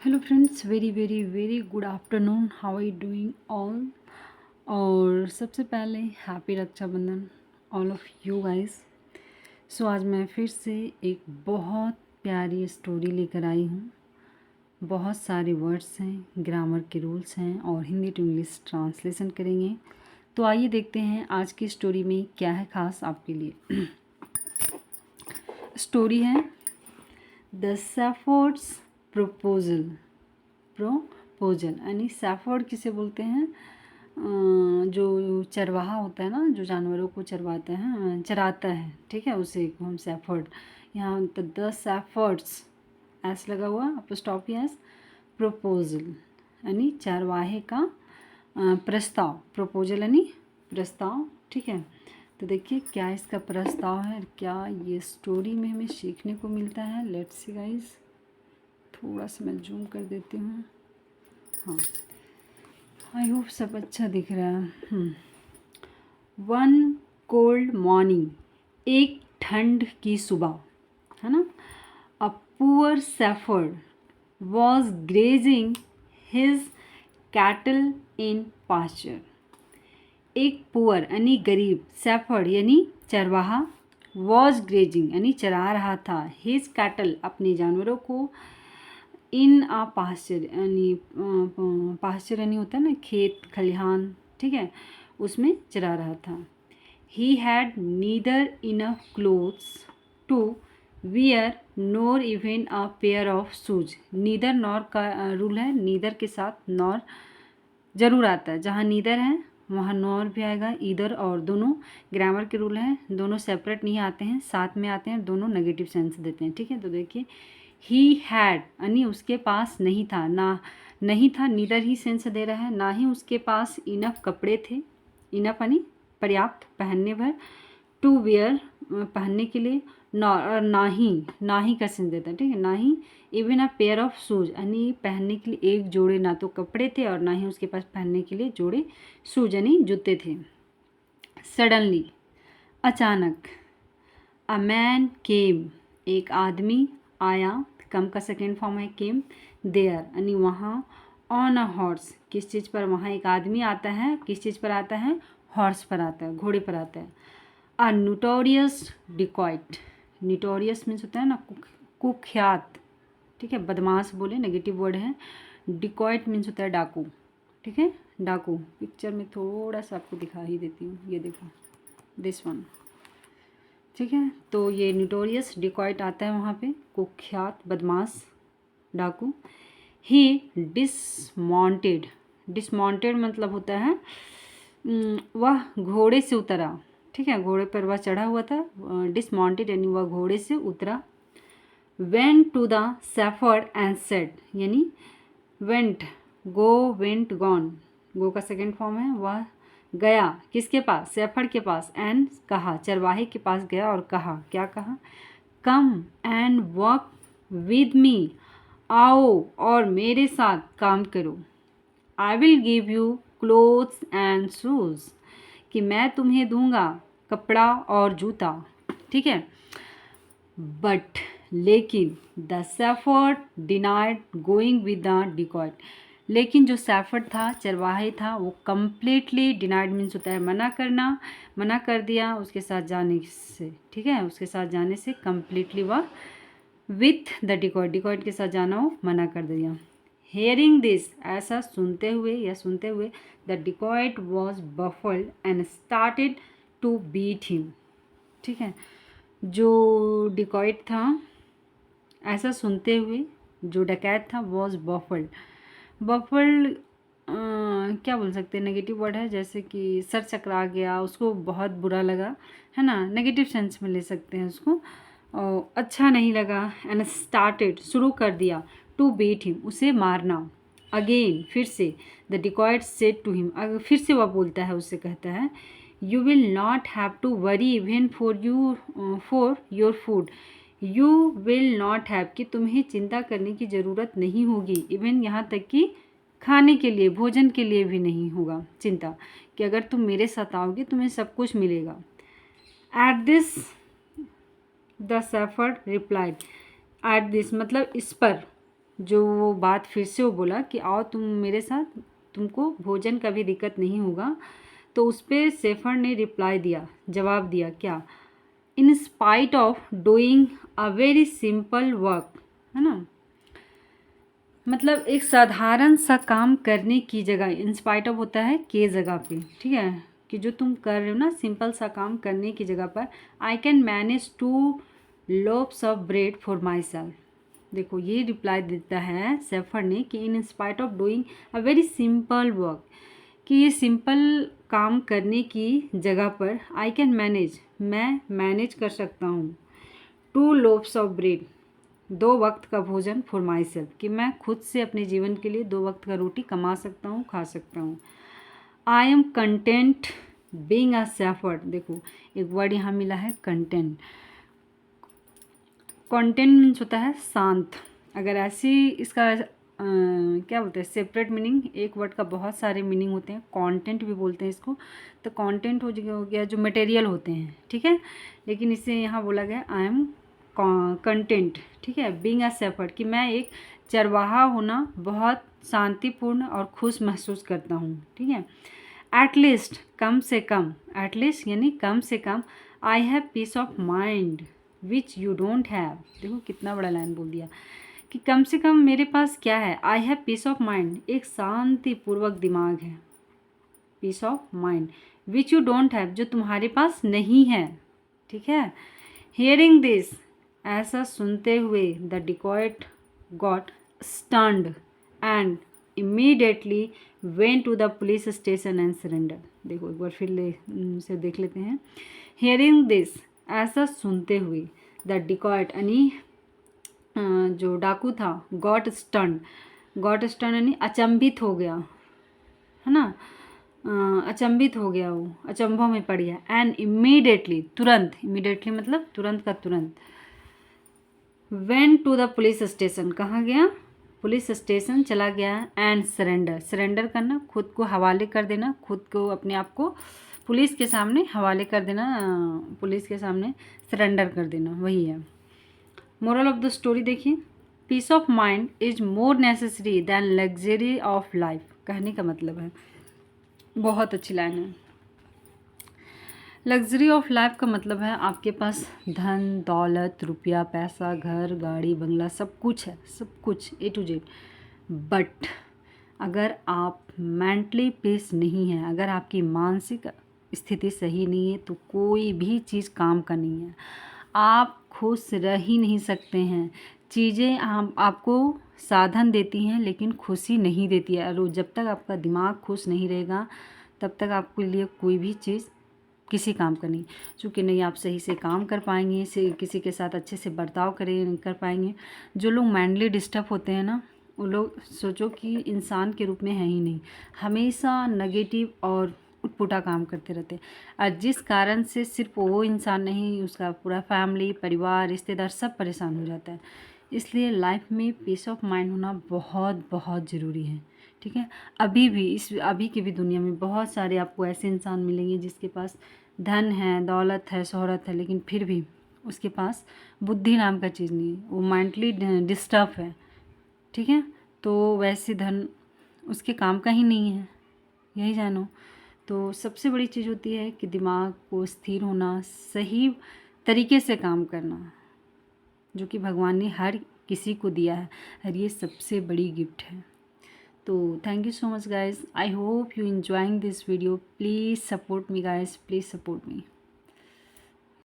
Hello friends, very very very good afternoon. How are you doing all. और सबसे पहले happy Raksha Bandhan all of you guys. So आज मैं फिर से एक बहुत प्यारी स्टोरी लेकर आई हूँ। बहुत सारे वर्ड्स हैं, ग्रामर के रूल्स हैं और हिंदी टू इंग्लिश ट्रांसलेशन करेंगे। तो आइए देखते हैं आज की स्टोरी में क्या है ख़ास आपके लिए। स्टोरी है द सैफोर्ड्स प्रपोजल। यानी सैफर्ड किसे बोलते हैं? जो चरवाहा होता है ना, जो जानवरों को चराता है, ठीक है, उसे हम सैफर्ड। यहाँ द सैफर्ड्स एस लगा हुआ, अपोस्ट्रोफी एस, प्रपोजल यानी चरवाहे का प्रस्ताव। प्रपोजल यानी प्रस्ताव, ठीक है। तो देखिए क्या इसका प्रस्ताव है, क्या ये स्टोरी में हमें सीखने को मिलता है। लेट्स सी गाइस, थोड़ा सा मैं जूम कर देती हूँ। हाँ, आई होप सब अच्छा दिख रहा है। वन कोल्ड मॉर्निंग, एक ठंड की सुबह, है ना। A poor shepherd was grazing his cattle in pasture. एक पुअर यानी गरीब, शेफर्ड यानी चरवाहा, वॉज ग्रेजिंग यानी चरा रहा था, हिज कैटल अपने जानवरों को, इन आ पास्चर यानी होता है ना खेत खलिहान, ठीक है, उसमें चरा रहा था। He had neither enough clothes to wear nor even a pair of shoes. Neither nor का रूल है, नीदर के साथ नॉर जरूर आता है। जहाँ नीदर है वहाँ नॉर भी आएगा, ईदर, और दोनों ग्रामर के रूल हैं, दोनों सेपरेट नहीं आते हैं, साथ में आते हैं, दोनों नेगेटिव सेंस देते हैं, ठीक है। तो देखिए ही हैड यानी उसके पास नहीं था, नहीं था, नीदर ही सेंस दे रहा है, ना ही उसके पास इनफ कपड़े थे, इनफ यानी पर्याप्त पहनने भर, टू वेयर पहनने के लिए, ना ही का सेंस देता है, ठीक है, ना ही even a pair of shoes यानी पहनने के लिए एक जोड़े ना तो कपड़े थे और ना ही उसके पास पहनने के लिए जोड़े शूज यानी जूते थे। सडनली अचानक, अ मैन केम एक आदमी आया, कम का सेकेंड फॉर्म है केम, देयर यानी वहाँ, ऑन अ हॉर्स किस चीज़ पर, वहाँ एक आदमी आता है, किस चीज़ पर आता है, हॉर्स पर आता है, घोड़े पर आता है। अ नोटोरियस डिकॉइट, नोटोरियस मीन्स होता है ना कुख्यात, ठीक है, बदमाश बोले, नेगेटिव वर्ड है। डिकॉइट मीन्स होता है डाकू, ठीक है, डाकू। पिक्चर में थोड़ा सा आपको दिखा ही देती हूँ, ये देखो दिस वन, ठीक है। तो ये नोटोरियस डिकॉइट आता है वहाँ पे, कुख्यात बदमाश डाकू। ही डिसमाउंटेड, डिसमाउंटेड मतलब होता है वह घोड़े से उतरा, ठीक है, घोड़े पर वह चढ़ा हुआ था, डिसमाउंटेड यानी वह घोड़े से उतरा। Went to the shepherd and said यानी went, go, went, gone, go का सेकेंड फॉर्म है, वह गया किसके पास, शेफर्ड के पास, एंड कहा, चरवाहे के पास गया और कहा, क्या कहा, come and work with me, आओ और मेरे साथ काम करो। I will give you clothes and shoes, कि मैं तुम्हें दूंगा कपड़ा और जूता, ठीक है। बट लेकिन the shepherd denied going with the dacoit, लेकिन जो सैफर्ड था, चरवाहे था, वो कम्प्लीटली डिनाइड मीन्स होता है मना करना, मना कर दिया उसके साथ जाने से, ठीक है, उसके साथ जाने से कम्प्लीटली वह विथ द डिकॉइट, डिकॉइट के साथ जाना वो मना कर दिया। हेयरिंग दिस, ऐसा सुनते हुए the dacoit was baffled and started to beat him, ठीक है। जो डिकॉइट था, ऐसा सुनते हुए जो डकैत था, वॉज बफल्ड, बफल्ड क्या बोल सकते हैं, नेगेटिव वर्ड है, जैसे कि सर चकरा गया, उसको बहुत बुरा लगा, है ना, नेगेटिव सेंस में ले सकते हैं उसको, अच्छा नहीं लगा। एंड स्टार्टेड शुरू कर दिया, टू बीट हिम उसे मारना, अगेन फिर से, the dacoit said to him, फिर से वह बोलता है, उससे कहता है, you will not have to worry even for your food, you will not have कि तुम्हें चिंता करने की ज़रूरत नहीं होगी, इवन यहाँ तक कि खाने के लिए, भोजन के लिए भी नहीं होगा चिंता, कि अगर तुम मेरे साथ आओगे तुम्हें सब कुछ मिलेगा। At this the shepherd replied, at this मतलब इस पर, जो वो बात फिर से वो बोला कि आओ तुम मेरे साथ, तुमको भोजन का भी दिक्कत नहीं होगा, तो उस पर शेफर्ड ने रिप्लाई दिया, जवाब दिया क्या, in spite of doing a very simple work, है ना, मतलब एक साधारण सा काम करने की जगह, इन स्पाइट ऑफ होता है के जगह पे, ठीक है, कि जो तुम कर रहे हो ना सिंपल सा काम करने की जगह पर, I can manage 2 loaves of bread for my self. देखो ये रिप्लाई देता है शेफर्ड ने कि in spite of doing a very simple work, कि ये सिंपल काम करने की जगह पर आई कैन मैनेज, मैं मैनेज कर सकता हूँ, 2 लोव्स ऑफ ब्रेड, 2 वक्त का भोजन फॉर माई सेल्फ, कि मैं खुद से अपने जीवन के लिए 2 वक्त का रोटी कमा सकता हूँ, खा सकता हूँ। I am content being a shepherd, देखो एक वर्ड यहाँ मिला है कंटेंट, कंटेंट मीन्स होता है शांत, अगर ऐसी इसका क्या बोलते हैं सेपरेट मीनिंग, एक वर्ड का बहुत सारे मीनिंग होते हैं, कंटेंट भी बोलते हैं इसको, तो कंटेंट हो गया जो मटेरियल होते हैं, ठीक है, लेकिन इसे यहाँ बोला गया आई एम कंटेंट, ठीक है, बीइंग अ शेफर्ड, कि मैं एक चरवाहा होना बहुत शांतिपूर्ण और खुश महसूस करता हूँ, ठीक है। एटलीस्ट कम से कम, एटलीस्ट यानी कम से कम, I have peace of mind which you don't have, देखो कितना बड़ा लाइन बोल दिया, कि कम से कम मेरे पास क्या है, I have peace of mind, एक शांतिपूर्वक दिमाग है, peace of mind, which you don't have, जो तुम्हारे पास नहीं है, ठीक है। हियरिंग दिस, ऐसा सुनते हुए, the dacoit got stunned and immediately went to the police station and surrender. देखो एक बार फिर से देख लेते हैं। हियरिंग दिस, ऐसा सुनते हुए, द डिकॉयट यानी जो डाकू था, गॉट स्टन्ड, गॉट स्टन्ड यानी अचंभित हो गया, है ना, अचंभित हो गया, वो अचंभों में पड़ गया, एंड इमीडिएटली, तुरंत, इमीडिएटली मतलब तुरंत का तुरंत, went to the police station, कहाँ गया, पुलिस स्टेशन चला गया, एंड सरेंडर, सरेंडर करना, खुद को हवाले कर देना, खुद को अपने आप को पुलिस के सामने हवाले कर देना, पुलिस के सामने सरेंडर कर देना, वही है। मोरल ऑफ द स्टोरी देखिए, peace of mind is more necessary than luxury of life, कहने का मतलब है, बहुत अच्छी लाइन है। लग्जरी ऑफ लाइफ का मतलब है आपके पास धन दौलत रुपया पैसा घर गाड़ी बंगला सब कुछ है, सब कुछ ए टू जेड, बट अगर आप मेंटली पीस नहीं है, अगर आपकी मानसिक स्थिति सही नहीं है, तो कोई भी चीज़ काम का नहीं है, आप खुश रह ही नहीं सकते हैं। चीज़ें आपको साधन देती हैं लेकिन खुशी नहीं देती है, और जब तक आपका दिमाग खुश नहीं रहेगा तब तक आपके लिए कोई भी चीज़ किसी काम का नहीं, चूँकि नहीं आप सही से काम कर पाएंगे, से किसी के साथ अच्छे से बर्ताव कर पाएंगे। जो लोग मेंटली डिस्टर्ब होते हैं ना, वो लोग सोचो कि इंसान के रूप में है ही नहीं, हमेशा नेगेटिव और उटपुटा काम करते रहते हैं, और जिस कारण से सिर्फ वो इंसान नहीं, उसका पूरा फैमिली परिवार रिश्तेदार सब परेशान हो जाता है। इसलिए लाइफ में पीस ऑफ माइंड होना बहुत बहुत ज़रूरी है, ठीक है। अभी भी अभी की भी दुनिया में बहुत सारे आपको ऐसे इंसान मिलेंगे जिसके पास धन है दौलत है शोहरत है, लेकिन फिर भी उसके पास बुद्धि नाम का चीज़ नहीं है, वो मेंटली डिस्टर्ब है, ठीक है। तो वैसे धन उसके काम का ही नहीं है, यही जानो। तो सबसे बड़ी चीज़ होती है कि दिमाग को स्थिर होना, सही तरीके से काम करना, जो कि भगवान ने हर किसी को दिया है, और ये सबसे बड़ी गिफ्ट है। तो thank you so much guys, I hope you enjoying this video, please support me guys, please support me।